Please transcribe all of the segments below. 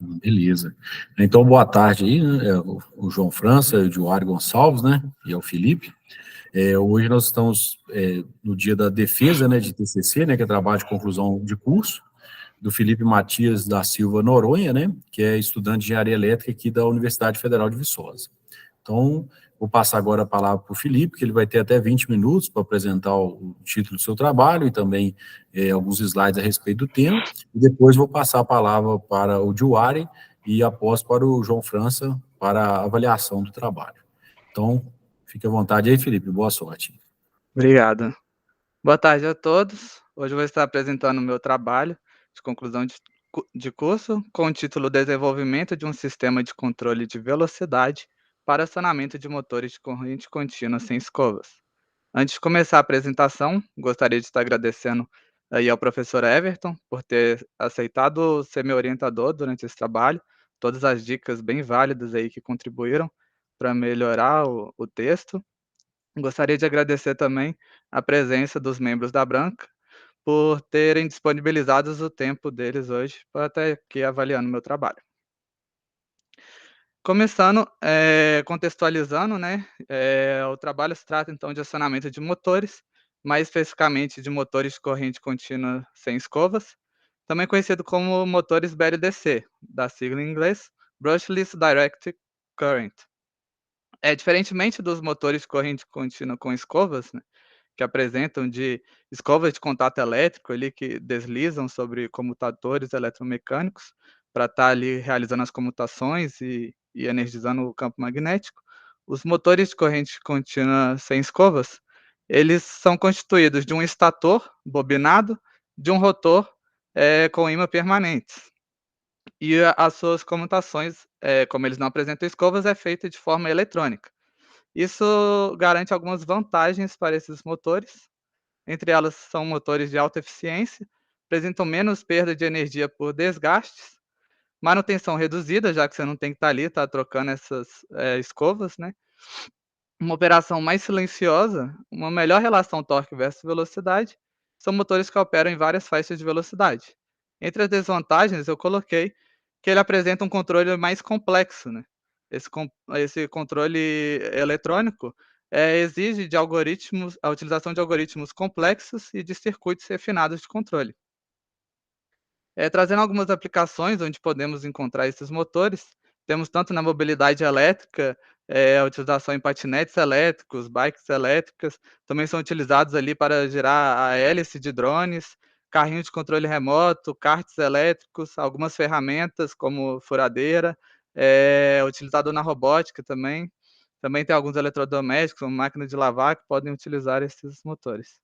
Beleza. Então, boa tarde aí, né? O João França, o Eduardo Gonçalves, né? E é o Felipe. Hoje nós estamos no dia da defesa, né, de TCC, né, que é trabalho de conclusão de curso, do Felipe Matias da Silva Noronha, né, que é estudante de engenharia elétrica aqui da Universidade Federal de Viçosa. Então, vou passar agora a palavra para o Felipe, que ele vai ter até 20 minutos para apresentar o título do seu trabalho e também alguns slides a respeito do tema, e depois vou passar a palavra para o Juari e após para o João França para a avaliação do trabalho. Então, fique à vontade aí, Felipe, boa sorte. Obrigado. Boa tarde a todos. Hoje eu vou estar apresentando o meu trabalho de conclusão de curso com o título Desenvolvimento de um sistema de controle de velocidade para acionamento de motores de corrente contínua sem escovas. Antes de começar a apresentação, gostaria de estar agradecendo aí ao professor Everton por ter aceitado ser meu orientador durante esse trabalho, todas as dicas bem válidas aí que contribuíram para melhorar o texto. Gostaria de agradecer também a presença dos membros da Branca, por terem disponibilizado o tempo deles hoje para estar aqui avaliando o meu trabalho. Começando, contextualizando, né, o trabalho se trata então de acionamento de motores, mais especificamente de motores de corrente contínua sem escovas, também conhecido como motores BLDC, da sigla em inglês, Brushless Direct Current. Diferentemente dos motores de corrente contínua com escovas, né, que apresentam de escovas de contato elétrico ali que deslizam sobre comutadores eletromecânicos para estar ali realizando as comutações e energizando o campo magnético. Os motores de corrente contínua sem escovas, eles são constituídos de um estator bobinado, de um rotor com ímã permanentes. E as suas comutações, como eles não apresentam escovas, é feita de forma eletrônica. Isso garante algumas vantagens para esses motores. Entre elas são motores de alta eficiência, apresentam menos perda de energia por desgastes, manutenção reduzida, já que você não tem que estar ali, tá trocando essas escovas, né? Uma operação mais silenciosa, uma melhor relação torque versus velocidade, são motores que operam em várias faixas de velocidade. Entre as desvantagens, eu coloquei que ele apresenta um controle mais complexo, né? Esse controle eletrônico exige de algoritmos, a utilização de algoritmos complexos e de circuitos refinados de controle. Trazendo algumas aplicações onde podemos encontrar esses motores, temos tanto na mobilidade elétrica, a utilização em patinetes elétricos, bikes elétricas, também são utilizados ali para gerar a hélice de drones, carrinho de controle remoto, karts elétricos, algumas ferramentas como furadeira, utilizado na robótica também. Também tem alguns eletrodomésticos, como máquina de lavar, que podem utilizar esses motores.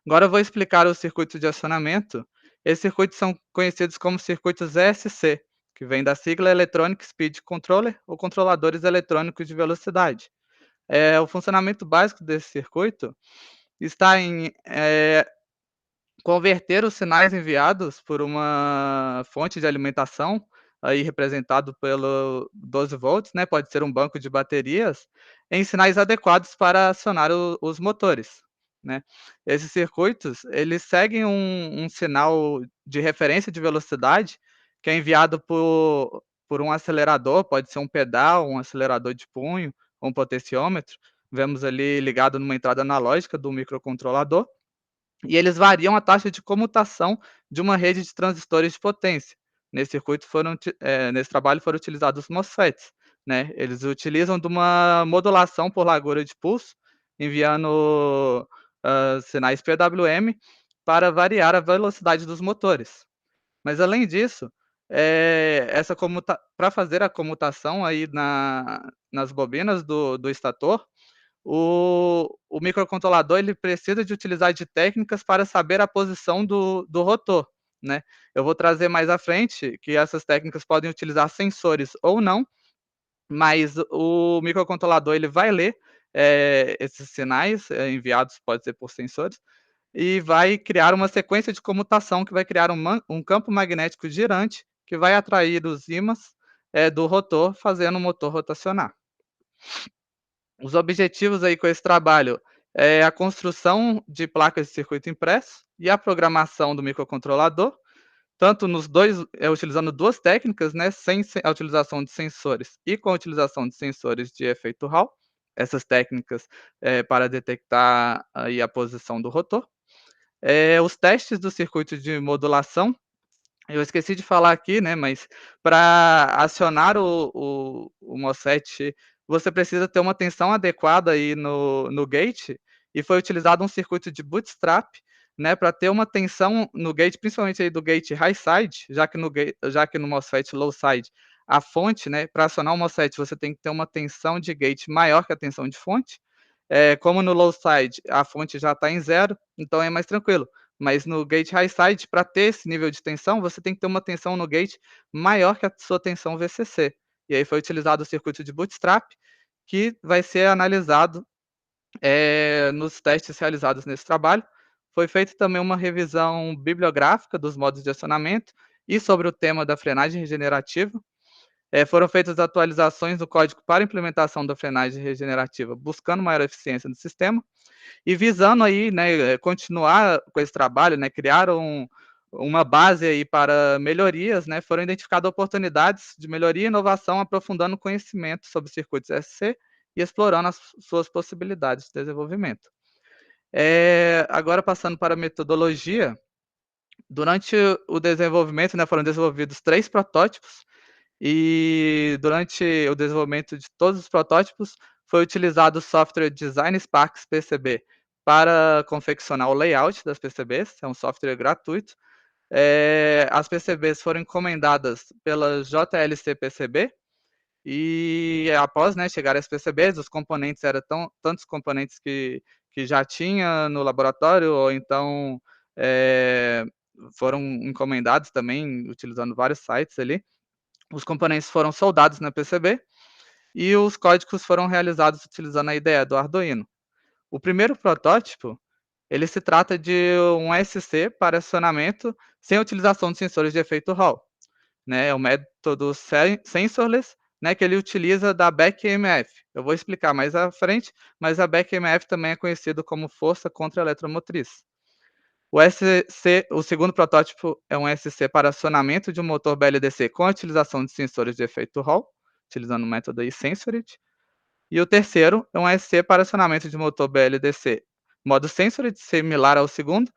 Agora eu vou explicar os circuitos de acionamento. Esses circuitos são conhecidos como circuitos ESC, que vem da sigla Electronic Speed Controller, ou controladores eletrônicos de velocidade. O funcionamento básico desse circuito está em converter os sinais enviados por uma fonte de alimentação, aí representado pelo 12 volts, né, pode ser um banco de baterias, em sinais adequados para acionar os motores, né. Esses circuitos, eles seguem um sinal de referência de velocidade, que é enviado por um acelerador, pode ser um pedal, um acelerador de punho, ou um potenciômetro, vemos ali ligado numa entrada analógica do microcontrolador, e eles variam a taxa de comutação de uma rede de transistores de potência. Nesse trabalho foram utilizados os MOSFETs, né, eles utilizam de uma modulação por largura de pulso, enviando, sinais PWM para variar a velocidade dos motores. Mas além disso, para fazer a comutação aí nas bobinas do estator, o microcontrolador ele precisa de utilizar de técnicas para saber a posição do rotor, né. Eu vou trazer mais à frente que essas técnicas podem utilizar sensores ou não, mas o microcontrolador ele vai ler, esses sinais, enviados, pode ser por sensores, e vai criar uma sequência de comutação que vai criar um campo magnético girante, que vai atrair os ímãs, do rotor, fazendo o motor rotacionar. Os objetivos aí com esse trabalho é a construção de placas de circuito impresso e a programação do microcontrolador, tanto nos dois, utilizando duas técnicas, né, sem a utilização de sensores e com a utilização de sensores de efeito Hall, essas técnicas para detectar aí a posição do rotor. Os testes do circuito de modulação, eu esqueci de falar aqui, né, mas para acionar o MOSFET, você precisa ter uma tensão adequada aí no gate, e foi utilizado um circuito de bootstrap, né, para ter uma tensão no gate, principalmente aí do gate high side, já que no MOSFET low side, a fonte, né, para acionar o MOSFET você tem que ter uma tensão de gate maior que a tensão de fonte. Como no low side a fonte já está em zero, então é mais tranquilo. Mas no gate high side, para ter esse nível de tensão, você tem que ter uma tensão no gate maior que a sua tensão VCC. E aí foi utilizado o circuito de bootstrap, que vai ser analisado nos testes realizados nesse trabalho. Foi feita também uma revisão bibliográfica dos modos de acionamento e sobre o tema da frenagem regenerativa. Foram feitas atualizações do código para implementação da frenagem regenerativa, buscando maior eficiência no sistema. E visando aí, né, continuar com esse trabalho, né, criaram uma base aí para melhorias, né, foram identificadas oportunidades de melhoria e inovação, aprofundando o conhecimento sobre circuitos SC e explorando as suas possibilidades de desenvolvimento. Agora passando para a metodologia, durante o desenvolvimento, né, foram desenvolvidos 3 protótipos, e durante o desenvolvimento de todos os protótipos, foi utilizado o software Design Sparks PCB para confeccionar o layout das PCBs, é um software gratuito. As PCBs foram encomendadas pela JLC PCB, e após, né, chegar as PCBs, os componentes eram tantos componentes que já tinha no laboratório, ou então foram encomendados também, utilizando vários sites ali. Os componentes foram soldados na PCB e os códigos foram realizados utilizando a IDE do Arduino. O primeiro protótipo, ele se trata de um SC para acionamento sem utilização de sensores de efeito Hall, né? É o método sensorless, né, que ele utiliza da BACK-EMF. Eu vou explicar mais à frente, mas a BACK-EMF também é conhecido como força contra-eletromotriz. O segundo protótipo é um SC para acionamento de um motor BLDC com a utilização de sensores de efeito Hall, utilizando o método aí Sensorit. E o terceiro é um SC para acionamento de motor BLDC, modo Sensorit, similar ao segundo,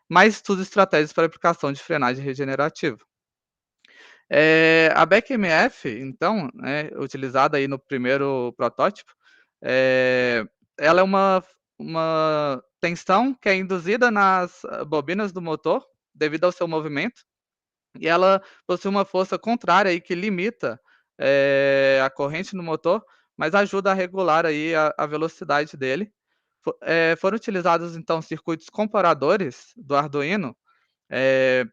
mas estuda estratégias para aplicação de frenagem regenerativa. A BACK-EMF, então, né, utilizada aí no primeiro protótipo, ela é uma tensão que é induzida nas bobinas do motor, devido ao seu movimento, e ela possui uma força contrária aí que limita a corrente no motor, mas ajuda a regular aí a velocidade dele. Foram utilizados, então, circuitos comparadores do Arduino,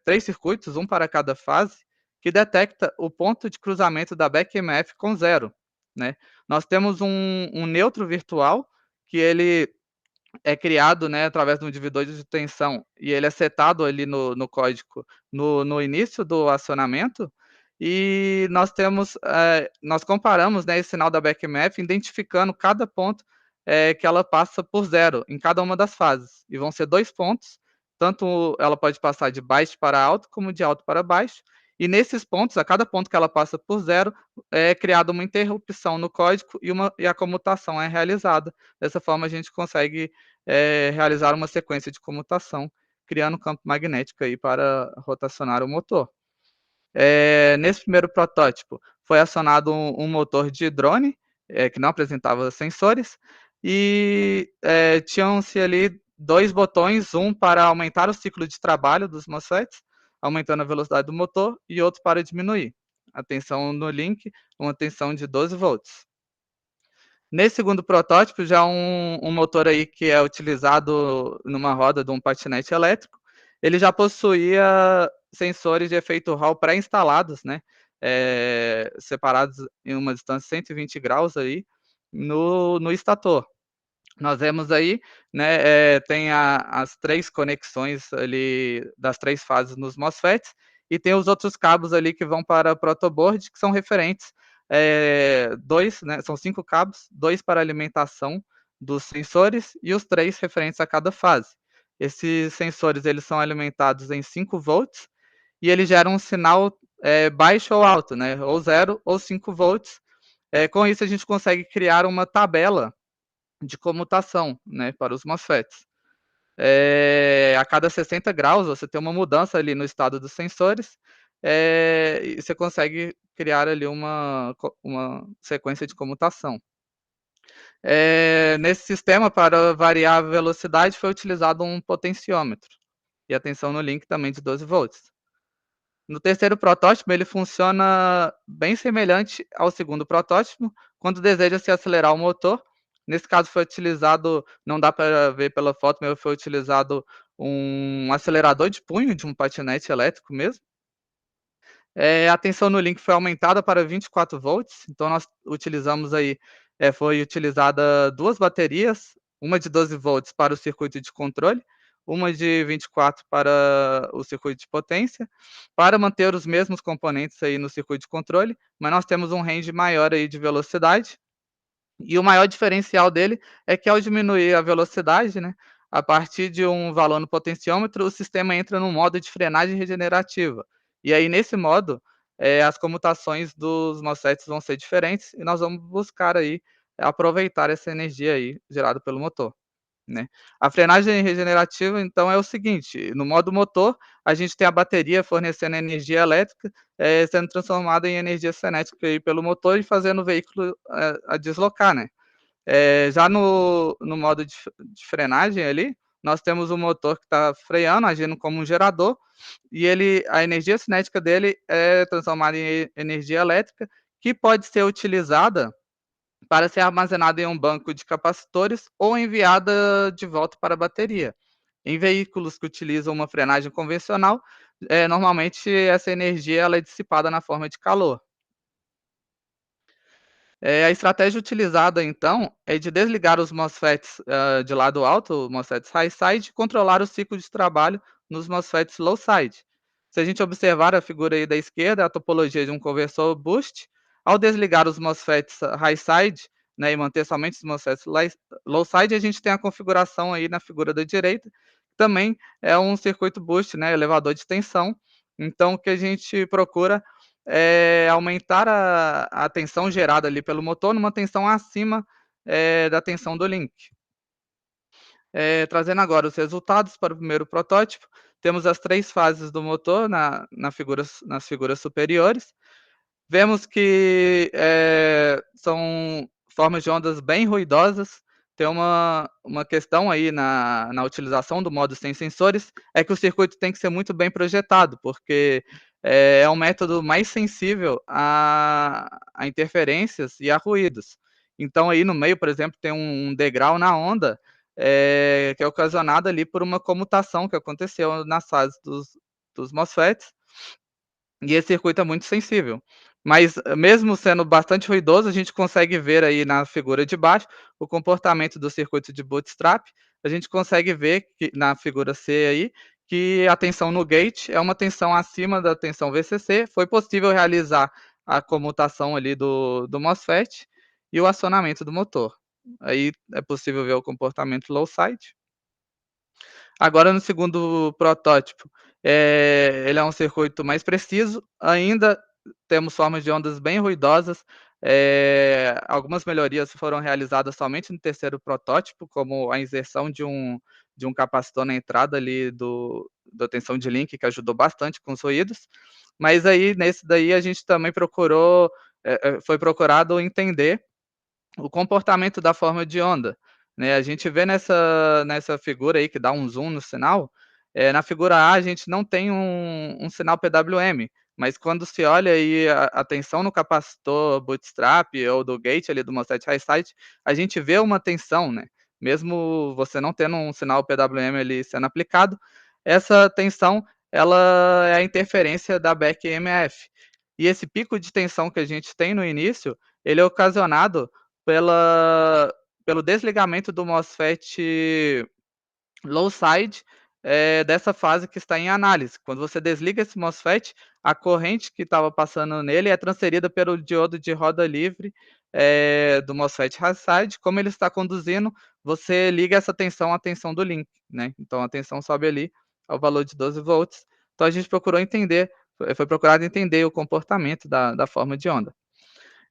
3 circuitos, um para cada fase, que detecta o ponto de cruzamento da BACK-EMF com zero, né? Nós temos um neutro virtual, que ele é criado, né, através de um divisor de tensão, e ele é setado ali no código no início do acionamento, e nós comparamos, né, esse sinal da BACK-EMF, identificando cada ponto que ela passa por zero em cada uma das fases, e vão ser 2 pontos, tanto ela pode passar de baixo para alto, como de alto para baixo, e nesses pontos, a cada ponto que ela passa por zero, é criada uma interrupção no código e a comutação é realizada. Dessa forma, a gente consegue realizar uma sequência de comutação, criando um campo magnético aí para rotacionar o motor. Nesse primeiro protótipo, foi acionado um motor de drone, que não apresentava sensores, e tinham-se ali 2 botões, um para aumentar o ciclo de trabalho dos MOSFETs, aumentando a velocidade do motor, e outro para diminuir. A tensão no link, uma tensão de 12 volts. Nesse segundo protótipo, já um motor aí que é utilizado numa roda de um patinete elétrico, ele já possuía sensores de efeito Hall pré-instalados, né, separados em uma distância de 120 graus aí, no estator. Nós vemos aí, né, tem as 3 conexões ali das 3 fases nos MOSFETs, e tem os outros cabos ali que vão para o protoboard, que são referentes, 2, né, são 5 cabos, 2 para alimentação dos sensores e os 3 referentes a cada fase. Esses sensores, eles são alimentados em 5 volts, e ele gera um sinal baixo ou alto, né? Ou 0 ou 5 volts. Com isso, a gente consegue criar uma tabela de comutação, né, para os MOSFETs. A cada 60 graus, você tem uma mudança ali no estado dos sensores, e você consegue criar ali uma sequência de comutação. Nesse sistema, para variar a velocidade, foi utilizado um potenciômetro. E atenção no link também de 12 volts. No terceiro protótipo, ele funciona bem semelhante ao segundo protótipo, quando deseja-se acelerar o motor. Nesse caso, foi utilizado, não dá para ver pela foto, mas foi utilizado um acelerador de punho de um patinete elétrico mesmo. A tensão no link foi aumentada para 24 volts, então nós utilizamos aí, foi utilizada 2 baterias, uma de 12 volts para o circuito de controle, uma de 24 para o circuito de potência, para manter os mesmos componentes aí no circuito de controle, mas nós temos um range maior aí de velocidade, e o maior diferencial dele é que ao diminuir a velocidade, né, a partir de um valor no potenciômetro, o sistema entra no modo de frenagem regenerativa. E aí, nesse modo, as comutações dos MOSFETs vão ser diferentes e nós vamos buscar aí aproveitar essa energia aí gerada pelo motor, né. A frenagem regenerativa, então, é o seguinte: no modo motor, a gente tem a bateria fornecendo energia elétrica, sendo transformada em energia cinética aí pelo motor e fazendo o veículo a deslocar, né. Já no modo de frenagem ali, nós temos o motor que está freando, agindo como um gerador, e a energia cinética dele é transformada em energia elétrica, que pode ser utilizada para ser armazenada em um banco de capacitores ou enviada de volta para a bateria. Em veículos que utilizam uma frenagem convencional, normalmente essa energia ela é dissipada na forma de calor. A estratégia utilizada, então, é de desligar os MOSFETs de lado alto, MOSFETs high side, e controlar o ciclo de trabalho nos MOSFETs low side. Se a gente observar a figura aí da esquerda, a topologia de um conversor boost, ao desligar os MOSFETs high side, né, e manter somente os MOSFETs low side, a gente tem a configuração aí na figura da direita, que também é um circuito boost, né, elevador de tensão. Então, o que a gente procura aumentar a tensão gerada ali pelo motor numa tensão acima da tensão do link. Trazendo agora os resultados para o primeiro protótipo, temos as 3 fases do motor nas figuras superiores. Vemos que são formas de ondas bem ruidosas. Tem uma questão aí na utilização do modo sem sensores, é que o circuito tem que ser muito bem projetado, porque é um método mais sensível a interferências e a ruídos. Então aí no meio, por exemplo, tem um degrau na onda, que é ocasionado ali por uma comutação que aconteceu nas fases dos MOSFETs, e esse circuito é muito sensível. Mas, mesmo sendo bastante ruidoso, a gente consegue ver aí na figura de baixo o comportamento do circuito de bootstrap. A gente consegue ver que na figura C aí, que a tensão no gate é uma tensão acima da tensão VCC. Foi possível realizar a comutação ali do MOSFET e o acionamento do motor. Aí é possível ver o comportamento low side. Agora no segundo protótipo, ele é um circuito mais preciso, ainda temos formas de ondas bem ruidosas, algumas melhorias foram realizadas somente no terceiro protótipo, como a inserção de um capacitor na entrada ali da tensão de link, que ajudou bastante com os ruídos, mas aí nesse daí a gente também foi procurado entender o comportamento da forma de onda, né. A gente vê nessa figura aí que dá um zoom no sinal, na figura A a gente não tem um sinal PWM, mas quando se olha aí a tensão no capacitor bootstrap ou do gate ali do MOSFET high side, a gente vê uma tensão, né. Mesmo você não tendo um sinal PWM ali sendo aplicado, essa tensão ela é a interferência da back EMF. E esse pico de tensão que a gente tem no início, ele é ocasionado pelo desligamento do MOSFET low side, dessa fase que está em análise. Quando você desliga esse MOSFET, a corrente que estava passando nele é transferida pelo diodo de roda livre, do MOSFET high side. Como ele está conduzindo, você liga essa tensão à tensão do link, né. Então a tensão sobe ali ao valor de 12 volts, Então a gente foi procurado entender o comportamento da forma de onda.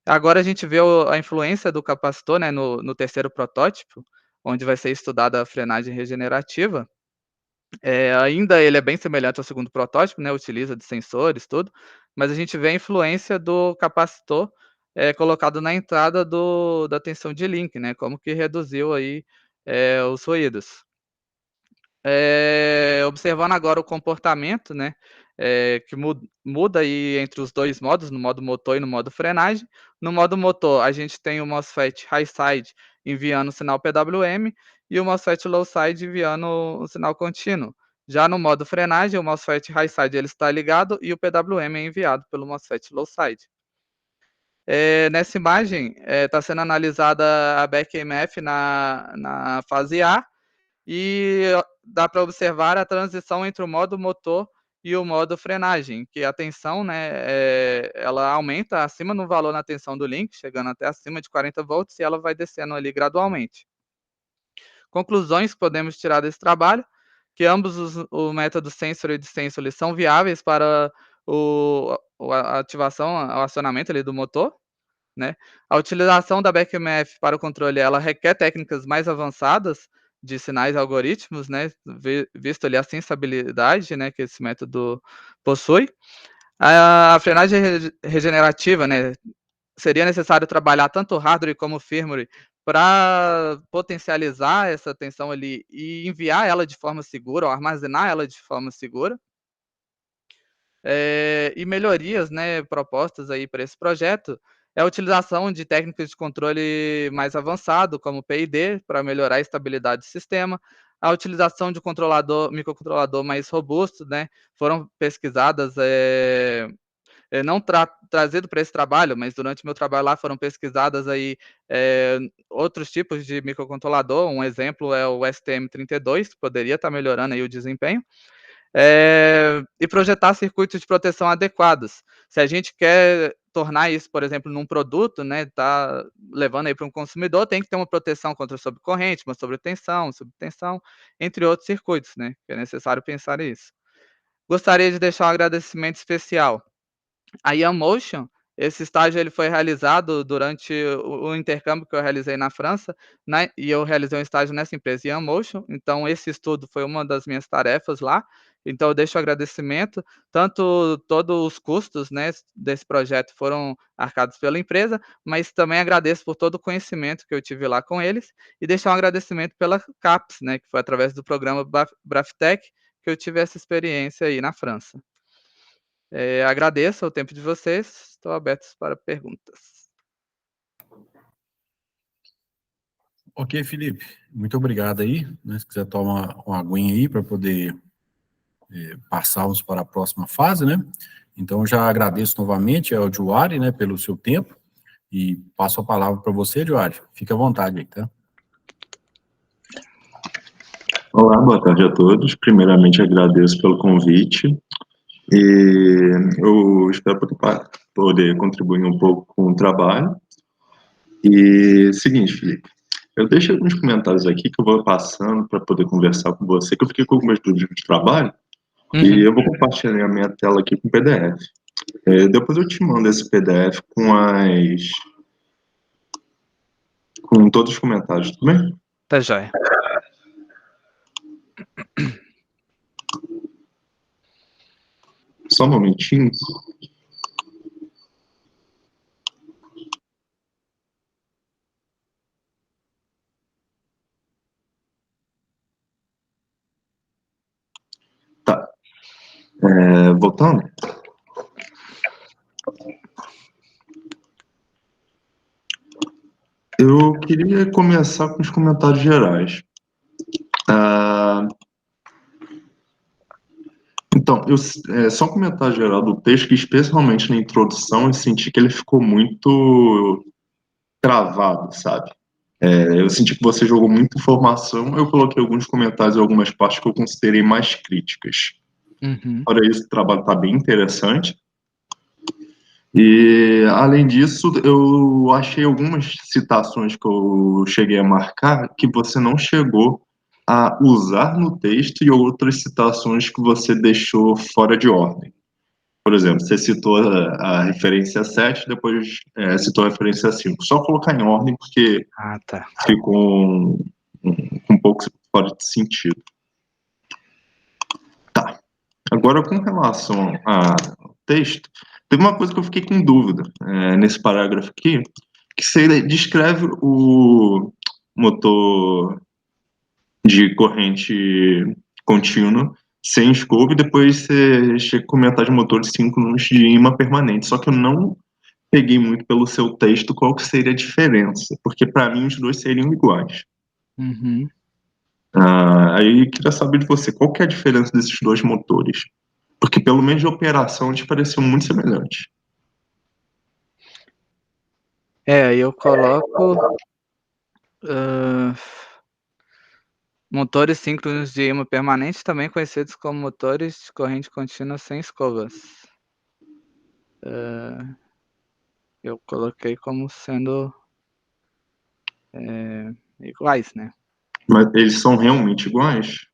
Agora a gente vê a influência do capacitor, né, no terceiro protótipo, onde vai ser estudada a frenagem regenerativa. Ainda ele é bem semelhante ao segundo protótipo, né, utiliza de sensores, tudo, mas a gente vê a influência do capacitor, colocado na entrada da tensão de link, né, como que reduziu aí, os ruídos. Observando agora o comportamento, né, que muda aí entre os 2 modos, no modo motor e no modo frenagem. No modo motor, a gente tem o MOSFET high side enviando o sinal PWM e o MOSFET low side enviando o sinal contínuo. Já no modo frenagem, o MOSFET high side ele está ligado e o PWM é enviado pelo MOSFET low side. Nessa imagem, está sendo analisada a BEC-EMF na fase A, e dá para observar a transição entre o modo motor e o modo frenagem, que a tensão, né, ela aumenta acima no valor na tensão do link, chegando até acima de 40 volts, e ela vai descendo ali gradualmente. Conclusões que podemos tirar desse trabalho, que ambos o método sensor e dissensor são viáveis para a ativação, o acionamento ali do motor, né. A utilização da BEC-EMF para o controle, ela requer técnicas mais avançadas de sinais e algoritmos, né, visto ali a sensibilidade, né, que esse método possui. A frenagem regenerativa, né, seria necessário trabalhar tanto hardware como firmware para potencializar essa tensão ali e enviar ela de forma segura ou armazenar ela de forma segura. E melhorias, né, propostas aí para esse projeto é a utilização de técnicas de controle mais avançado, como PID, para melhorar a estabilidade do sistema, a utilização de microcontrolador mais robusto, né, foram pesquisadas, não trazido para esse trabalho, mas durante o meu trabalho lá foram pesquisadas aí, outros tipos de microcontrolador, um exemplo é o STM32, que poderia estar melhorando aí o desempenho. E projetar circuitos de proteção adequados. Se a gente quer tornar isso, por exemplo, num produto, né, tá levando aí para um consumidor, tem que ter uma proteção contra sobrecorrente, uma sobretensão, subtensão, entre outros circuitos, né, que é necessário pensar nisso. Gostaria de deixar um agradecimento especial a Yanmotion. Esse estágio ele foi realizado durante o intercâmbio que eu realizei na França, né, e eu realizei um estágio nessa empresa Yanmotion, então esse estudo foi uma das minhas tarefas lá, então eu deixo o agradecimento, tanto todos os custos, né, desse projeto foram arcados pela empresa, mas também agradeço por todo o conhecimento que eu tive lá com eles, e deixar um agradecimento pela CAPES, né, que foi através do programa Braftec que eu tive essa experiência aí na França. Agradeço o tempo de vocês, estou aberto para perguntas. Ok, Felipe, muito obrigado aí, né, se quiser tomar uma aguinha aí para poder passarmos para a próxima fase, né, então eu já agradeço novamente ao Juari, né, pelo seu tempo, e passo a palavra para você, Juari, fique à vontade aí, tá? Olá, boa tarde a todos, primeiramente agradeço pelo convite, e eu espero poder contribuir um pouco com o trabalho. E seguinte, Felipe, eu deixo alguns comentários aqui que eu vou passando para poder conversar com você, que eu fiquei com algumas dúvidas de trabalho, e eu vou compartilhar a minha tela aqui com o PDF. Depois eu te mando esse PDF com todos os comentários, tudo bem? Tá joia. Só um momentinho. Tá. Voltando. Eu queria começar com os comentários gerais. Então, só um comentário geral do texto, que especialmente na introdução eu senti que ele ficou muito travado, sabe? Eu senti que você jogou muita informação, eu coloquei alguns comentários e algumas partes que eu considerei mais críticas. Fora isso, o trabalho está bem interessante. E, além disso, eu achei algumas citações que eu cheguei a marcar que você não chegou a usar no texto e outras citações que você deixou fora de ordem. Por exemplo, você citou a referência 7, depois citou a referência 5. Só colocar em ordem, porque Tá. ficou um pouco fora de sentido. Tá. Agora, com relação ao texto, tem uma coisa que eu fiquei com dúvida nesse parágrafo aqui, que você descreve o motor de corrente contínua sem escopo, e depois você chega a comentar de motor de síncronos de ímã permanente. Só que eu não peguei muito pelo seu texto qual que seria a diferença, porque para mim os dois seriam iguais. Uhum. Aí eu queria saber de você, qual que é a diferença desses dois motores? Porque pelo menos de operação eles pareciam muito semelhantes. Aí eu coloco motores síncronos de ímã permanente, também conhecidos como motores de corrente contínua sem escovas. Eu coloquei como sendo iguais, né? Mas eles são realmente iguais?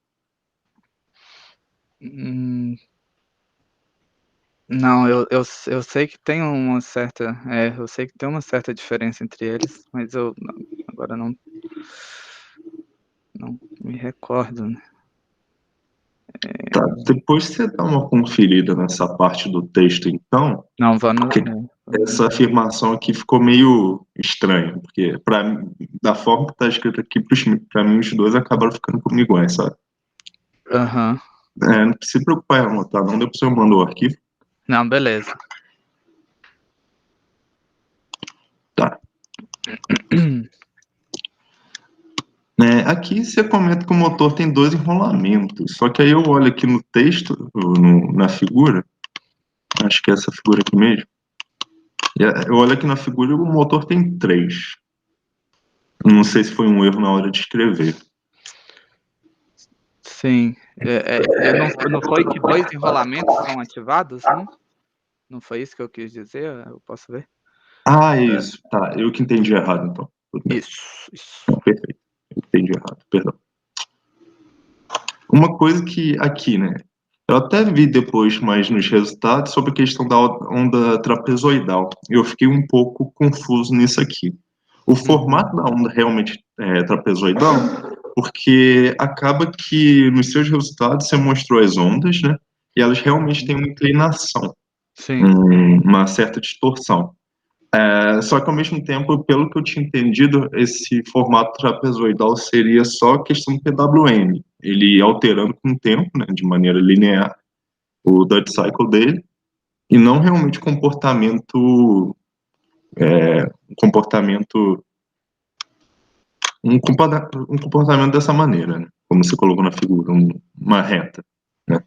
Não, eu sei que tem uma certa, eu sei que tem uma certa diferença entre eles, mas eu agora não me recordo, né? Tá, depois você dá uma conferida nessa parte do texto, então, Não, vamos. porque essa afirmação aqui ficou meio estranha, porque da forma que está escrito aqui, para mim os dois acabaram ficando comigo iguais, sabe? Aham. Não se preocupar em anotar, não, depois eu mando o arquivo. Não, beleza. Tá. Aqui você comenta que o motor tem 2 enrolamentos, só que aí eu olho aqui no texto, na figura, acho que é essa figura aqui mesmo, eu olho aqui na figura e o motor tem 3. Não sei se foi um erro na hora de escrever. Sim. Não foi que 2 enrolamentos são ativados, não? Não foi isso que eu quis dizer? Eu posso ver? Isso. Tá, eu que entendi errado, então. Tudo bem. Isso. Não, perfeito. Eu entendi errado, perdão. Uma coisa que aqui, né? Eu até vi depois mais nos resultados sobre a questão da onda trapezoidal. Eu fiquei um pouco confuso nisso aqui. O formato da onda realmente é trapezoidal, porque acaba que nos seus resultados você mostrou as ondas, né? E elas realmente têm uma inclinação, Sim. uma certa distorção. Só que ao mesmo tempo, pelo que eu tinha entendido, esse formato trapezoidal seria só questão do PWM. Ele ia alterando com o tempo, né, de maneira linear, o Dutch Cycle dele, e não realmente um comportamento dessa maneira, né, como você colocou na figura, uma reta. Né.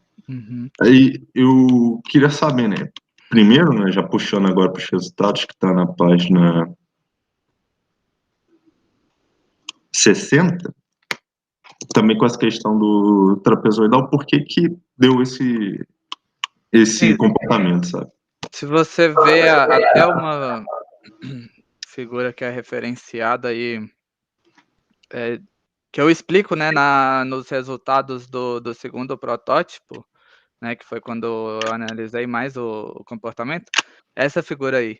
Aí eu queria saber, né, primeiro, né, já puxando agora para os resultados que está na página 60, também com essa questão do trapezoidal, por que deu esse comportamento, sabe? Se você vê até uma figura que é referenciada aí, que eu explico, né, nos resultados do segundo protótipo, né, que foi quando eu analisei mais o comportamento, essa figura aí.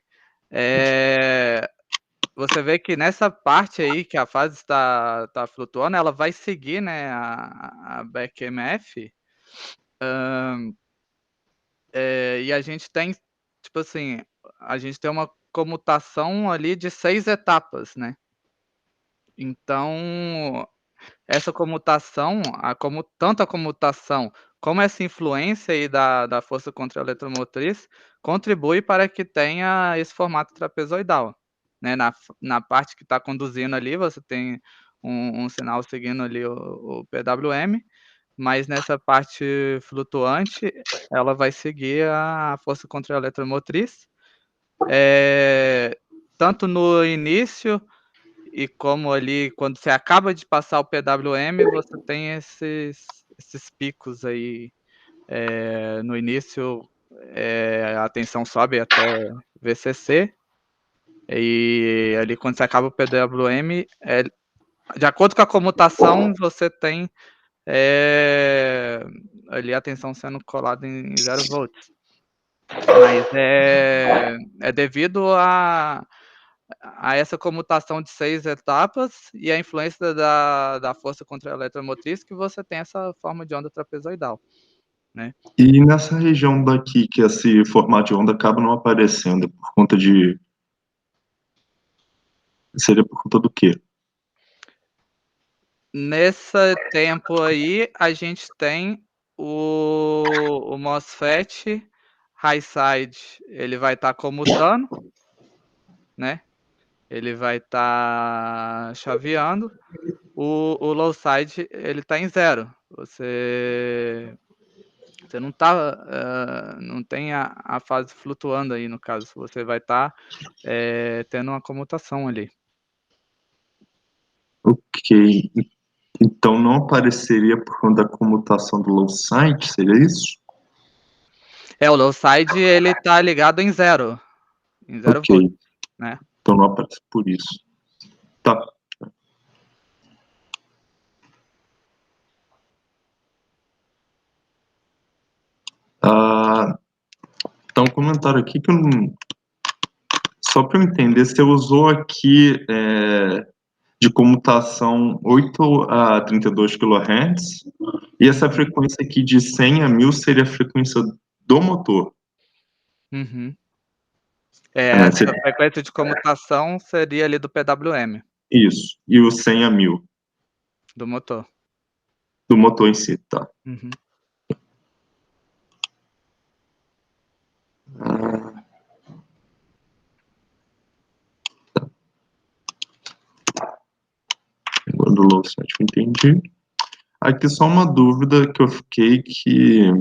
Você vê que nessa parte aí que a fase está flutuando, ela vai seguir, né, a BACMF, e a gente tem, tipo assim, a gente tem uma comutação ali de 6 etapas, né. Então, essa comutação, tanto a comutação como essa influência aí da força contra-eletromotriz, contribui para que tenha esse formato trapezoidal, né. Na parte que está conduzindo ali, você tem um sinal seguindo ali o PWM, mas nessa parte flutuante, ela vai seguir a força contra-eletromotriz, tanto no início e como ali quando você acaba de passar o PWM, você tem esses picos aí, no início, a tensão sobe até VCC, e ali quando você acaba o PWM, De acordo com a comutação, você tem ali a tensão sendo colada em 0 volts. Mas é devido a essa comutação de 6 etapas e a influência da força contra a eletromotriz que você tem essa forma de onda trapezoidal, né. E nessa região daqui, que esse formato de onda acaba não aparecendo, por conta de... Seria por conta do quê? Nesse tempo aí, a gente tem o MOSFET high side, ele vai estar comutando, né, ele vai estar chaveando, o low side ele está em 0, você não tá, não tem a fase flutuando aí no caso, você vai estar, tendo uma comutação ali. Ok. Então não apareceria por conta da comutação do low side, seria isso? O low side ele tá ligado em 0 Ok. volts, né. Então não aparece por isso. Tá. Então, um comentário aqui que eu não... Só para eu entender, você usou aqui de comutação 8 a 32 kHz, e essa frequência aqui de 100 a 1000 seria a frequência do motor. Uhum. Essa Seria... frequência de comutação seria ali do PWM. Isso. E o 100 a 1000? Do motor. Do motor em si, tá. Uhum. Agora do low side eu entendi. Aqui só uma dúvida que eu fiquei, que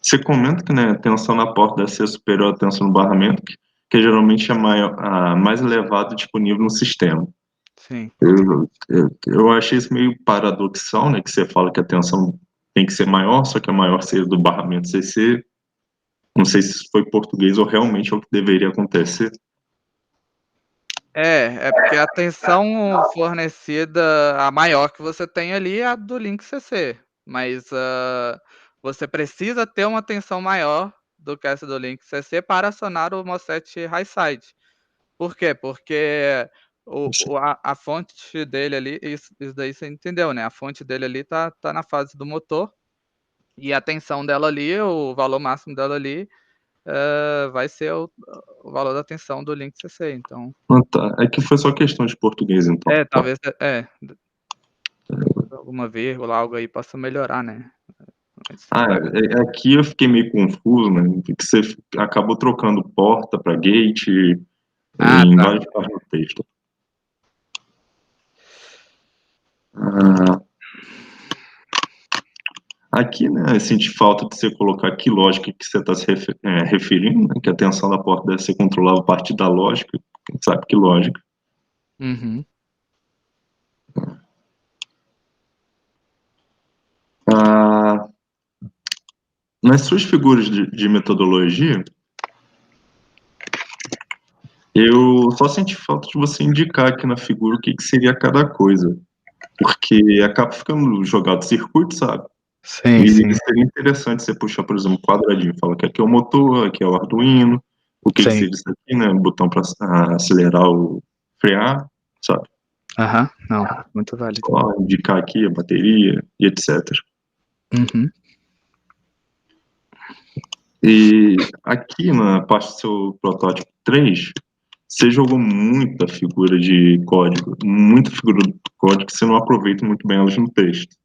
você comenta que, né, a tensão na porta deve ser superior à tensão no barramento, que geralmente é a mais elevada disponível no sistema. Sim. Eu achei isso meio paradoxal, né, que você fala que a tensão tem que ser maior, só que a maior seria do barramento CC. Não sei se isso foi português ou realmente é o que deveria acontecer. É porque a tensão fornecida, a maior que você tem ali é a do link CC, mas, você precisa ter uma tensão maior do que essa do link CC para acionar o MOSFET high side. Por quê? Porque a fonte dele ali, isso daí você entendeu, né, a fonte dele ali tá na fase do motor, e a tensão dela ali, o valor máximo dela ali, vai ser o valor da tensão do link CC, então Ah, tá. É que foi só questão de português, então. Tá. talvez alguma vírgula, algo aí possa melhorar, né. Mas Aqui eu fiquei meio confuso, né, que você acabou trocando porta para gate em tá. várias partes do texto. Aqui, né, eu senti falta de você colocar que lógica que você está se referindo, né, que a tensão da porta deve ser controlada a partir da lógica, quem sabe que lógica. Uhum. Nas suas figuras de metodologia, eu só senti falta de você indicar aqui na figura o que seria cada coisa, porque acaba ficando jogado circuito, sabe? Sim, E sim. seria interessante você puxar, por exemplo, um quadradinho, fala que aqui é o motor, aqui é o Arduino, o que Sim. seria isso aqui, né? Um botão para acelerar ou frear, sabe? Aham. Não, muito válido. Só indicar aqui a bateria e etc. Uhum. E aqui na parte do seu protótipo 3, você jogou muita figura de código, muita figura de código que você não aproveita muito bem elas no texto.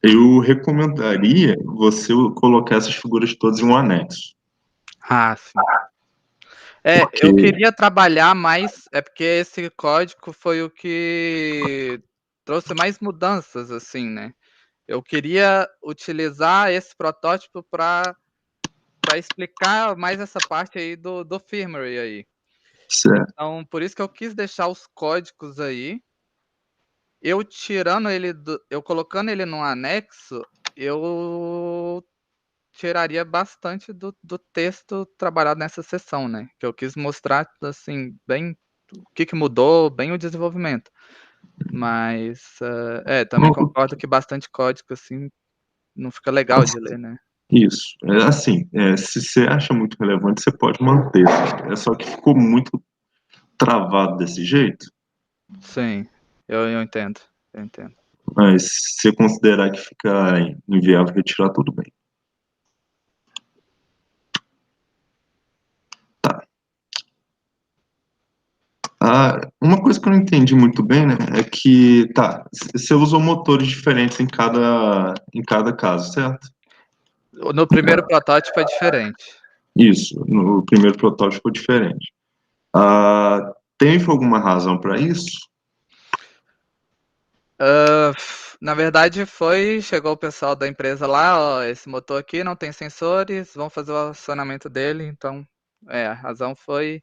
Eu recomendaria você colocar essas figuras todas em um anexo. Sim. Porque... Eu queria trabalhar mais, porque esse código foi o que trouxe mais mudanças, assim, né. Eu queria utilizar esse protótipo para explicar mais essa parte aí do firmware aí. Certo. Então, por isso que eu quis deixar os códigos aí. Eu colocando ele num anexo, eu tiraria bastante do texto trabalhado nessa sessão, né, que eu quis mostrar, assim, bem o que mudou, bem o desenvolvimento. Mas, também concordo que bastante código, assim, não fica legal de ler, né? Isso. Assim, se você acha muito relevante, você pode manter. É só que ficou muito travado desse jeito. Sim, eu entendo, eu entendo. Mas se você considerar que fica inviável retirar, tudo bem. Uma coisa que eu não entendi muito bem, né, é que, você usou motores diferentes em cada caso, certo? No primeiro protótipo é diferente. Isso, no primeiro protótipo ficou diferente. Teve alguma razão para isso? Na verdade chegou o pessoal da empresa lá, ó, esse motor aqui não tem sensores, vão fazer o acionamento dele, então, a razão foi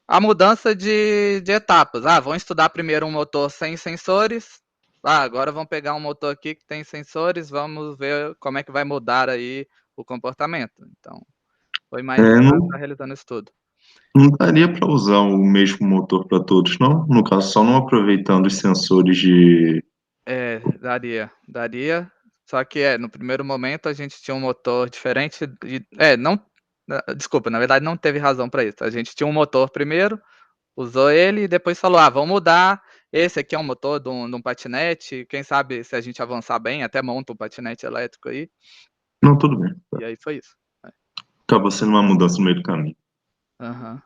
a mudança de etapas. Vão estudar primeiro um motor sem sensores, agora vão pegar um motor aqui que tem sensores, vamos ver como é que vai mudar aí o comportamento. Então, foi mais para Não, estar realizando isso tudo. não daria para usar o mesmo motor para todos, não? No caso, só não aproveitando os sensores de... Daria, só que no primeiro momento a gente tinha um motor diferente desculpa, na verdade não teve razão para isso. A gente tinha um motor primeiro, usou ele e depois falou: vamos mudar, esse aqui é um motor de um patinete, quem sabe se a gente avançar bem, até monta um patinete elétrico aí. Não, tudo bem. E aí foi isso. Acabou sendo uma mudança no meio do caminho. Aham.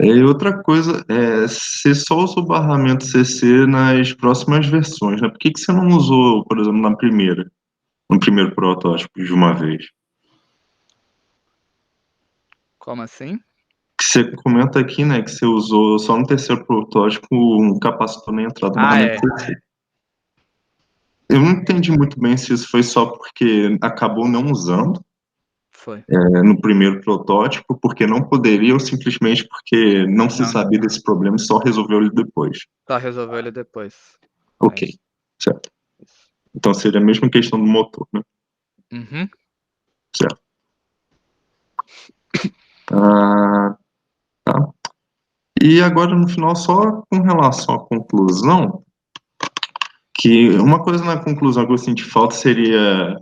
E outra coisa, você só usa o barramento CC nas próximas versões, né? Por que você não usou, por exemplo, no primeiro protótipo de uma vez? Como assim? Que você comenta aqui, né, que você usou só no terceiro protótipo um capacitor na entrada do barramento CC. Eu não entendi muito bem se isso foi só porque acabou não usando Foi. no primeiro protótipo, porque não poderia, ou simplesmente porque não se Não, sabia desse problema e só resolveu ele depois. só resolveu ele depois. Ok, certo. Então seria a mesma questão do motor, né? Uhum. Certo. Tá. E agora, no final, só com relação à conclusão, que uma coisa na conclusão que eu senti falta seria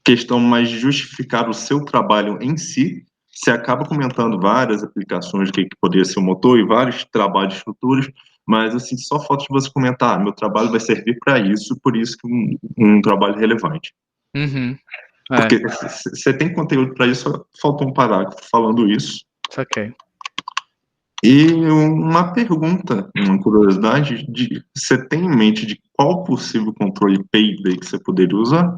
questão mais de justificar o seu trabalho em si. Você acaba comentando várias aplicações que poderia ser o motor e vários trabalhos futuros, mas assim, só falta de você comentar, meu trabalho vai servir para isso, por isso que um trabalho relevante. Uhum. Porque você tem conteúdo para isso, falta um parágrafo falando isso. Saquei. E uma pergunta, uma curiosidade, você tem em mente de qual possível controle Payday que você poderia usar?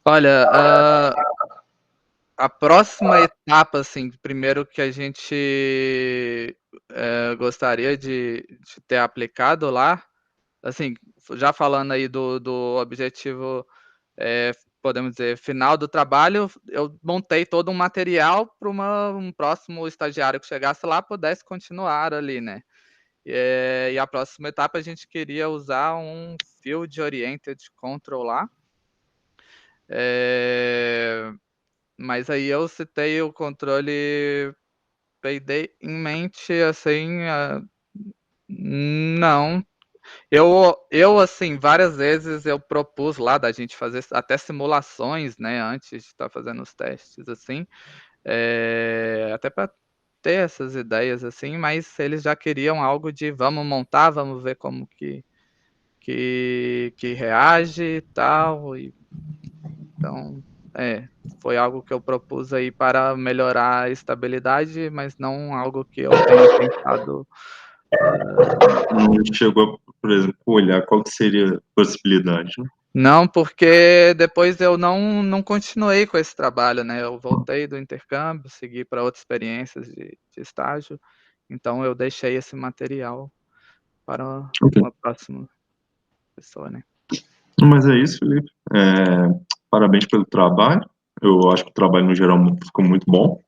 Olha, a próxima etapa, assim, primeiro que a gente gostaria de ter aplicado lá, assim, já falando aí do objetivo, podemos dizer, final do trabalho, eu montei todo um material para um próximo estagiário que chegasse lá pudesse continuar ali, né? E a próxima etapa a gente queria usar um Field Oriented Control lá. Mas aí eu citei o controle Payday em mente, assim, não. Eu, assim, várias vezes eu propus lá da gente fazer até simulações, né, antes de estar fazendo os testes, assim, até para ter essas ideias, assim, mas eles já queriam algo de vamos montar, vamos ver como que reage e tal, então, foi algo que eu propus aí para melhorar a estabilidade, mas não algo que eu tenha pensado. Não chegou a, por exemplo, olhar qual que seria a possibilidade, né? Não, porque depois eu não continuei com esse trabalho, né, eu voltei do intercâmbio, segui para outras experiências de estágio, então eu deixei esse material para uma próxima pessoa, né. Mas é isso, Felipe. Parabéns pelo trabalho. Eu acho que o trabalho, no geral, ficou muito bom.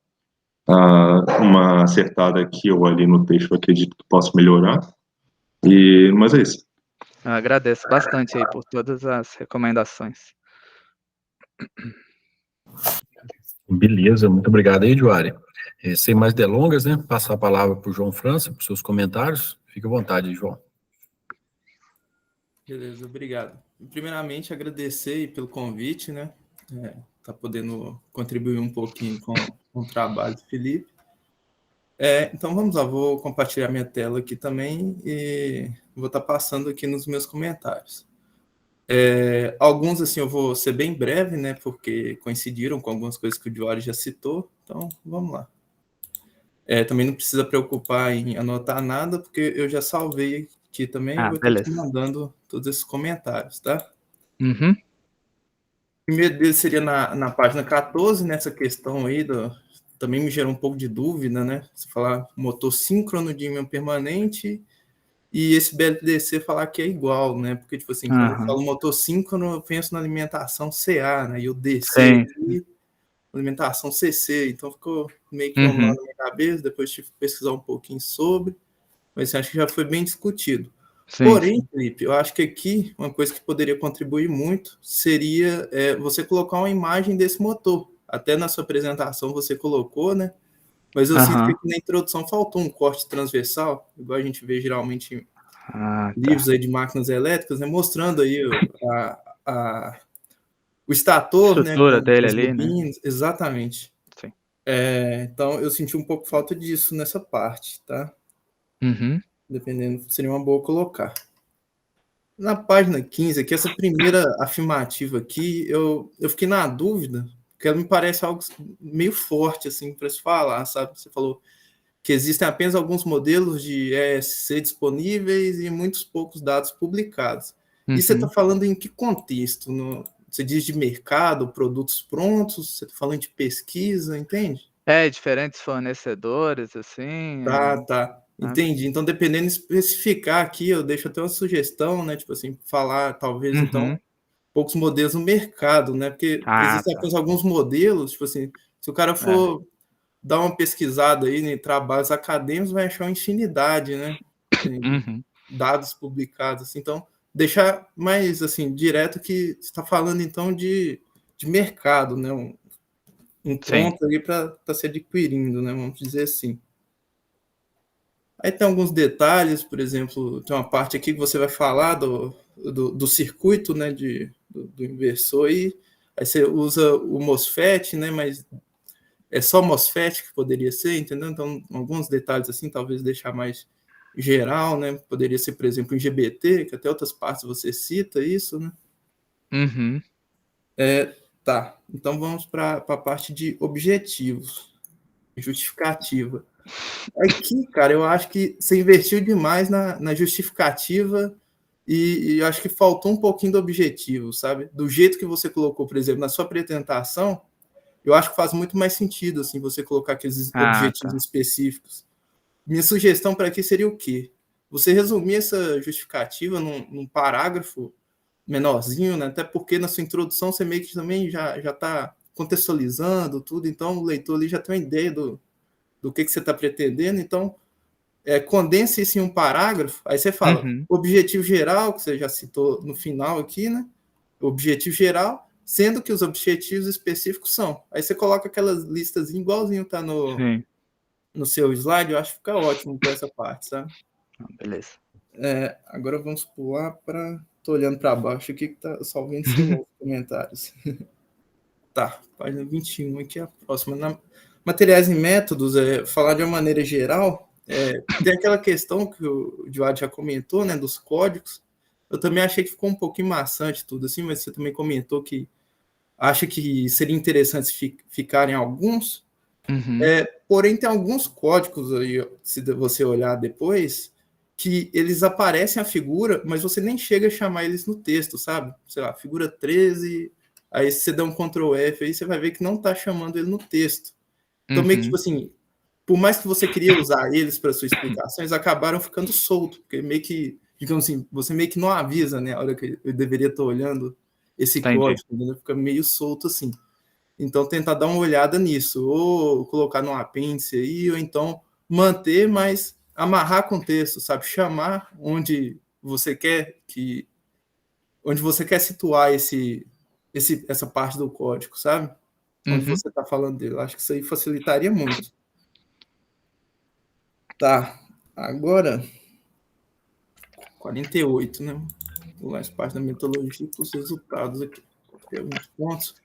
Uma acertada aqui ou ali no texto, eu acredito que posso melhorar. Mas é isso. Eu agradeço bastante aí por todas as recomendações. Beleza, muito obrigado aí, Joari. Sem mais delongas, né? Passar a palavra para o João França, para os seus comentários. Fique à vontade, João. Beleza, obrigado. Primeiramente, agradecer pelo convite, né? Tá podendo contribuir um pouquinho com o trabalho do Felipe. Então, vamos lá, vou compartilhar minha tela aqui também e vou estar passando aqui nos meus comentários. Alguns, assim, eu vou ser bem breve, né? Porque coincidiram com algumas coisas que o Joari já citou. Então, vamos lá. Também não precisa preocupar em anotar nada, porque eu já salvei aqui também e vou estar te mandando todos esses comentários, tá? Uhum. O primeiro deles seria na página 14, nessa questão aí, também me gerou um pouco de dúvida, né? Você falar motor síncrono de ímã permanente e esse BLDC falar que é igual, né? Porque, tipo assim, quando eu falo motor síncrono, eu penso na alimentação CA, né? E o DC aqui, alimentação CC, então ficou meio que um nó na minha cabeça, depois tive que pesquisar um pouquinho sobre, mas acho que já foi bem discutido. Porém, Felipe, eu acho que aqui uma coisa que poderia contribuir muito seria você colocar uma imagem desse motor. Até na sua apresentação você colocou, né? Mas eu sinto que aqui na introdução faltou um corte transversal, igual a gente vê geralmente em livros aí de máquinas elétricas, né? Mostrando aí o estator, né? Estrutura dele ali, bobinas, né? Exatamente. Sim. Então, eu senti um pouco falta disso nessa parte, tá? Dependendo, seria uma boa colocar. Na página 15, aqui, essa primeira afirmativa aqui, eu fiquei na dúvida, porque ela me parece algo meio forte, assim, para se falar, sabe? Você falou que existem apenas alguns modelos de ESC disponíveis e muitos poucos dados publicados. E você está falando em que contexto? Você diz de mercado, produtos prontos? Você está falando de pesquisa, entende? Diferentes fornecedores, assim. Tá. Entendi. Então, dependendo de especificar aqui, eu deixo até uma sugestão, né? Tipo assim, falar, talvez, então, poucos modelos no mercado, né? Porque existem apenas alguns modelos, tipo assim, se o cara for dar uma pesquisada aí em trabalhos acadêmicos, vai achar uma infinidade, né? Dados publicados, assim. Então, deixar mais, assim, direto que você está falando, então, de mercado, né? Um ponto ali para se adquirindo, né? Vamos dizer assim. Aí tem alguns detalhes, por exemplo, tem uma parte aqui que você vai falar do circuito, né, do inversor aí você usa o MOSFET, né, mas é só MOSFET que poderia ser, entendeu? Então, alguns detalhes assim, talvez deixar mais geral, né, poderia ser, por exemplo, em GBT, que até outras partes você cita isso, né? Tá, então vamos para a parte de objetivos, justificativa. Aqui, cara, eu acho que você investiu demais na justificativa e eu acho que faltou um pouquinho do objetivo, sabe? Do jeito que você colocou, por exemplo, na sua apresentação, eu acho que faz muito mais sentido, assim, você colocar aqueles objetivos específicos. Minha sugestão para aqui seria o quê? Você resumir essa justificativa num parágrafo menorzinho, né? Até porque na sua introdução você meio que também já está contextualizando tudo, então o leitor ali já tem uma ideia do que você está pretendendo, então condense isso em um parágrafo, aí você fala objetivo geral, que você já citou no final aqui, né? Objetivo geral, sendo que os objetivos específicos são. Aí você coloca aquelas listas igualzinho tá no seu slide, eu acho que fica ótimo para essa parte, sabe? Beleza. Agora vamos pular para... Tô olhando para baixo aqui que tá salvando os comentários. Tá, página 21 aqui, a próxima. Materiais e métodos, falar de uma maneira geral, tem aquela questão que o Joad já comentou, né, dos códigos. Eu também achei que ficou um pouquinho maçante tudo assim, mas você também comentou que acha que seria interessante ficarem alguns. Porém, tem alguns códigos aí, se você olhar depois, que eles aparecem a figura, mas você nem chega a chamar eles no texto, sabe? Sei lá, figura 13, aí se você der um Ctrl F, aí você vai ver que não está chamando ele no texto. Então, meio que, tipo assim, por mais que você queria usar eles para sua explicação, eles acabaram ficando soltos, porque meio que, digamos assim, você meio que não avisa, né, a hora que eu deveria estar olhando esse código, entendeu? Fica meio solto assim. Então, tentar dar uma olhada nisso, ou colocar no apêndice aí, ou então manter, mas amarrar com o texto, sabe? Chamar onde você quer situar essa parte do código, sabe? quando Uhum. você está falando dele. Eu acho que isso aí facilitaria muito. Tá, agora 48, né? Vou lá as partes da metodologia para os resultados aqui. Tem alguns pontos.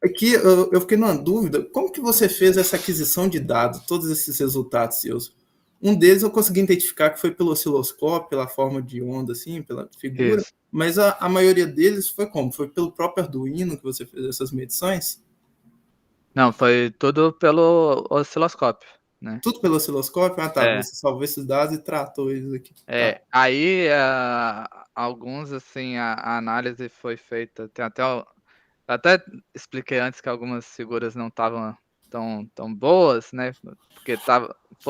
Aqui eu fiquei numa dúvida, como que você fez essa aquisição de dados, todos esses resultados seus? Um deles eu consegui identificar que foi pelo osciloscópio, pela forma de onda, assim, pela figura, Isso. mas a maioria deles foi como? Foi pelo próprio Arduino que você fez essas medições? Não, foi tudo pelo osciloscópio, né. Tudo pelo osciloscópio? Ah, tá, É, você salvou esses dados e tratou eles aqui. Tá. aí, alguns, assim, a análise foi feita tem até o até expliquei antes que algumas figuras não estavam tão boas, né, porque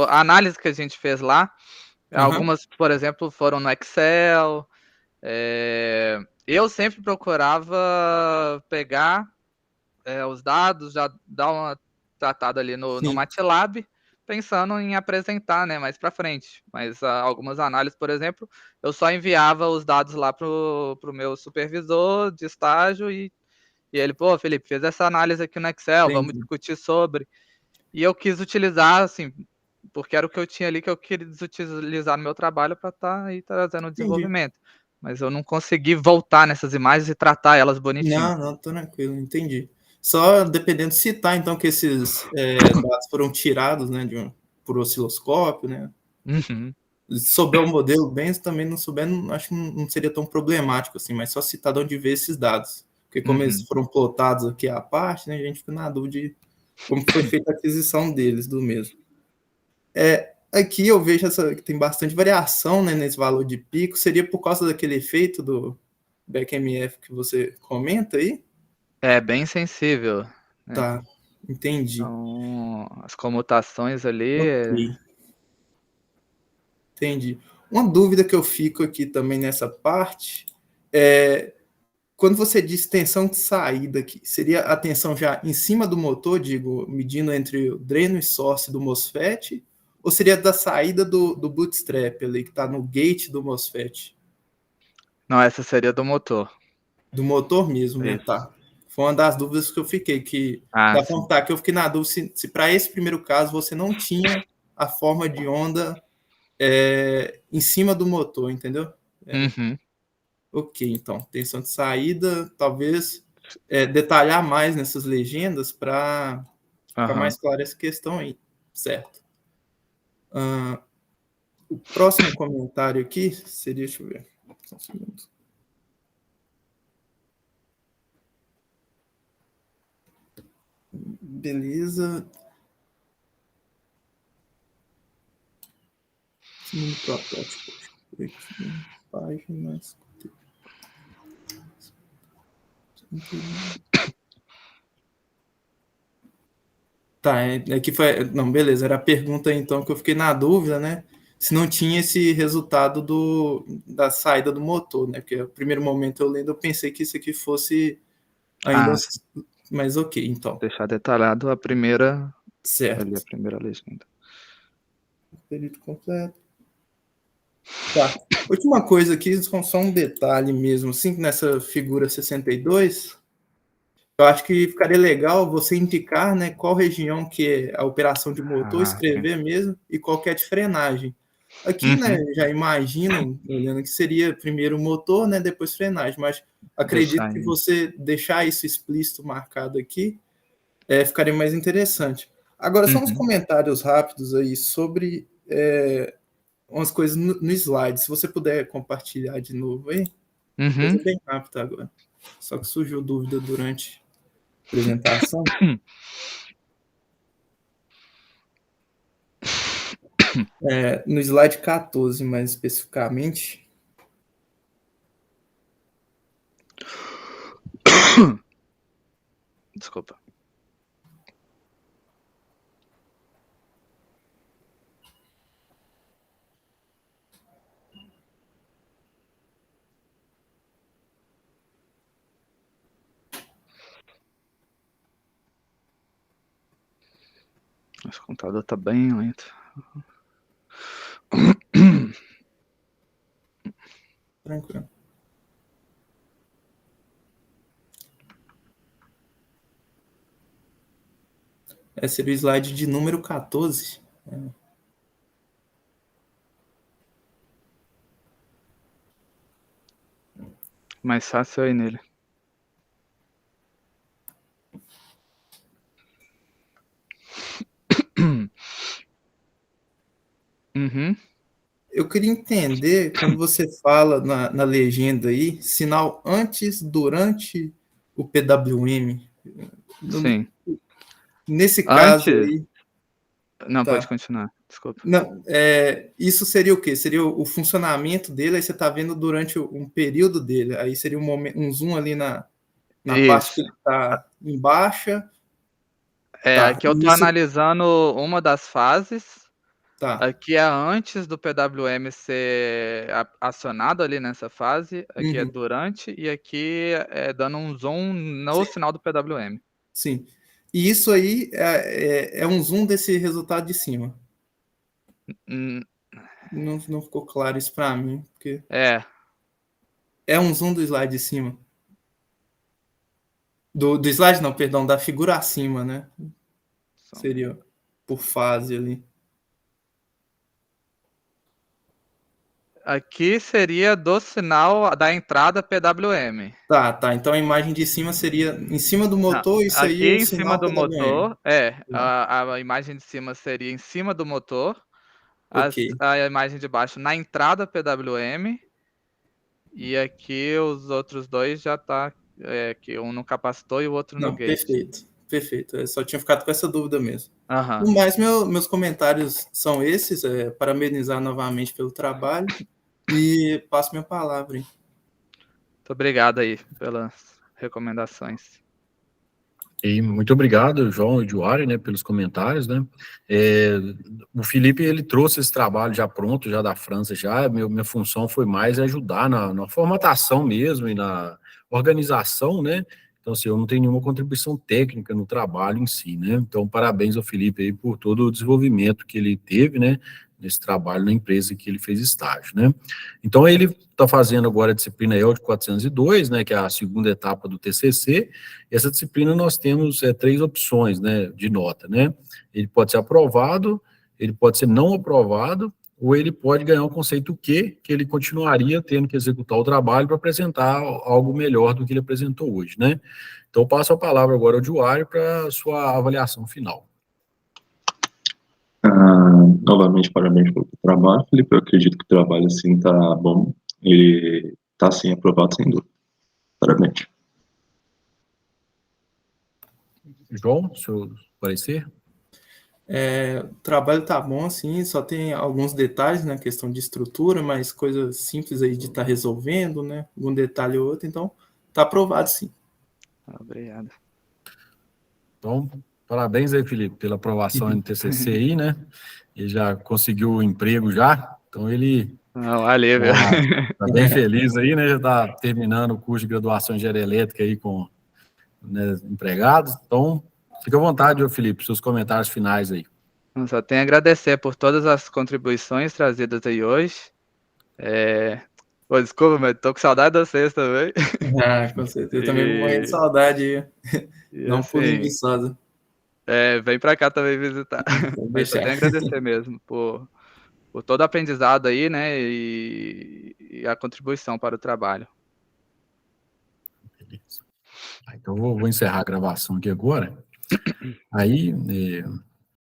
a análise que a gente fez lá, Aham, algumas, por exemplo, foram no Excel. Eu sempre procurava pegar, os dados, já dar uma tratada ali no sim, MATLAB, pensando em apresentar, né, mais para frente. Mas, algumas análises, por exemplo, eu só enviava os dados lá pro meu supervisor de estágio e ele: "Pô, Felipe, fez essa análise aqui no Excel, vamos entendi. discutir sobre". E eu quis utilizar, assim, porque era o que eu tinha ali que eu queria utilizar no meu trabalho para estar aí trazendo o Entendi. desenvolvimento. Mas eu não consegui voltar nessas imagens e tratar elas bonitinho. Não, não, tô tranquilo, entendi. Só dependendo se tá, então, que esses dados foram tirados, né, por osciloscópio, né? Uhum, Se souber o modelo bem, se também não souber, acho que não seria tão problemático assim, mas só citar de onde veio esses dados. Porque como eles uhum. foram plotados aqui à parte, né, a gente fica na dúvida de como foi feita a aquisição deles, do mesmo. Aqui eu vejo que tem bastante variação, né, nesse valor de pico. Seria por causa daquele efeito do BackMF que você comenta aí? É bem sensível, né. Tá, entendi. Então, as comutações ali Ok, entendi. Uma dúvida que eu fico aqui também nessa parte é quando você diz tensão de saída aqui, seria a tensão já em cima do motor, digo, medindo entre o dreno e source do MOSFET, ou seria da saída do bootstrap ali, que está no gate do MOSFET? não, essa seria do motor. Do motor mesmo, né? Isso. Tá. Foi uma das dúvidas que eu fiquei, que Ah, da sim. forma tá, que eu fiquei na dúvida se para esse primeiro caso você não tinha a forma de onda em cima do motor, entendeu? Uhum. Ok, então, tensão de saída, talvez detalhar mais nessas legendas para ficar Aham. mais clara essa questão aí, certo? Ah, o próximo comentário aqui seria, deixa eu ver, só um segundo. Beleza. Mini protótipo. Por aqui, páginas. Tá, aqui foi. Não, beleza, era a pergunta então que eu fiquei na dúvida, né? Se não tinha esse resultado da saída do motor, né? Porque no primeiro momento eu lendo, eu pensei que isso aqui fosse ainda. Ah, sim. Mas ok, então. Deixar detalhado a primeira ali, a Certo. primeira legenda. Perito completo. Tá. Última coisa aqui, só um detalhe mesmo, assim, nessa figura 62, eu acho que ficaria legal você indicar, né, qual região que é a operação de motor, Ah, sim. escrever mesmo, e qual que é a de frenagem. Aqui, né, Uhum. já imagino, olhando que seria primeiro o motor, né, depois frenagem, mas acredito Deixar que aí. você deixar isso explícito marcado aqui, ficaria mais interessante. Agora, só uns Uhum. comentários rápidos aí sobre umas coisas no slide. Se você puder compartilhar de novo aí, coisa Uhum. bem rápida agora. Só que surgiu dúvida durante a apresentação. No slide 14, mais especificamente. Desculpa. Esse computador tá bem lento. Tranquilo. Seria o slide de número 14. Mais fácil aí nele. Uhum. Eu queria entender, quando você fala na legenda aí, sinal antes, durante o PWM. Sim. Nesse caso Antes... aí... Não, Tá. pode continuar, desculpa. Não, isso seria o quê? Seria o funcionamento dele, aí você está vendo durante um período dele, aí seria um zoom ali na parte que ele está em baixa. Tá, Aqui eu estou analisando uma das fases. Tá. Aqui é antes do PWM ser acionado ali nessa fase, aqui é durante, e aqui é dando um zoom no sinal do PWM. Sim. E isso aí é um zoom desse resultado de cima. Não ficou claro isso para mim. Porque é um zoom do slide de cima. Do slide não, perdão, da figura acima, né? Seria por fase ali. Aqui seria do sinal da entrada PWM. Tá. Então a imagem de cima seria em cima do motor, isso aí é o em sinal cima do PWM. motor, a imagem de cima seria em cima do motor, a imagem de baixo na entrada PWM, e aqui os outros dois já tá, que um no capacitor e o outro no gate. Perfeito. Eu só tinha ficado com essa dúvida mesmo. Uhum. Mas meus comentários são esses, parabenizar novamente pelo trabalho e passo minha palavra. Hein? Muito obrigado aí pelas recomendações. E muito obrigado, João e Juari, né, pelos comentários, né. O Felipe, ele trouxe esse trabalho já pronto, já da França, já. Minha função foi mais ajudar na formatação mesmo e na organização, né. Então, assim, eu não tenho nenhuma contribuição técnica no trabalho em si, né. Então, parabéns ao Felipe aí por todo o desenvolvimento que ele teve, né, nesse trabalho na empresa que ele fez estágio, né. Então, ele está fazendo agora a disciplina ELD 402, né, que é a segunda etapa do TCC. Essa disciplina nós temos 3 opções, né, de nota, né. Ele pode ser aprovado, ele pode ser não aprovado, ou ele pode ganhar um conceito Q, que ele continuaria tendo que executar o trabalho para apresentar algo melhor do que ele apresentou hoje, né. Então, eu passo a palavra agora ao Juari para a sua avaliação final. Novamente, parabéns pelo trabalho, Felipe. Eu acredito que o trabalho, assim, tá bom. Ele tá, sim, aprovado, sem dúvida. Parabéns. João, seu parecer? O trabalho tá bom, assim, só tem alguns detalhes na questão de estrutura, mas coisas simples aí de estar resolvendo, né? Um detalhe ou outro, então tá aprovado, sim. Obrigado. Então, parabéns aí, Felipe, pela aprovação no TCC aí, né? Ele já conseguiu o emprego já, então ele valeu, tá bem feliz aí, né? Já tá terminando o curso de graduação em engenharia elétrica aí com, né, empregados. Então, fica à vontade, Felipe, seus comentários finais aí. Só tenho a agradecer por todas as contribuições trazidas aí hoje. Desculpa, mas tô com saudade de vocês também. Com certeza. Eu também vou morrer de saudade. Dá um pulo em Viçosa. Vem para cá também visitar. Mas só tenho a agradecer mesmo por todo o aprendizado aí, né, e a contribuição para o trabalho. Beleza. Então, vou encerrar a gravação aqui agora. Aí,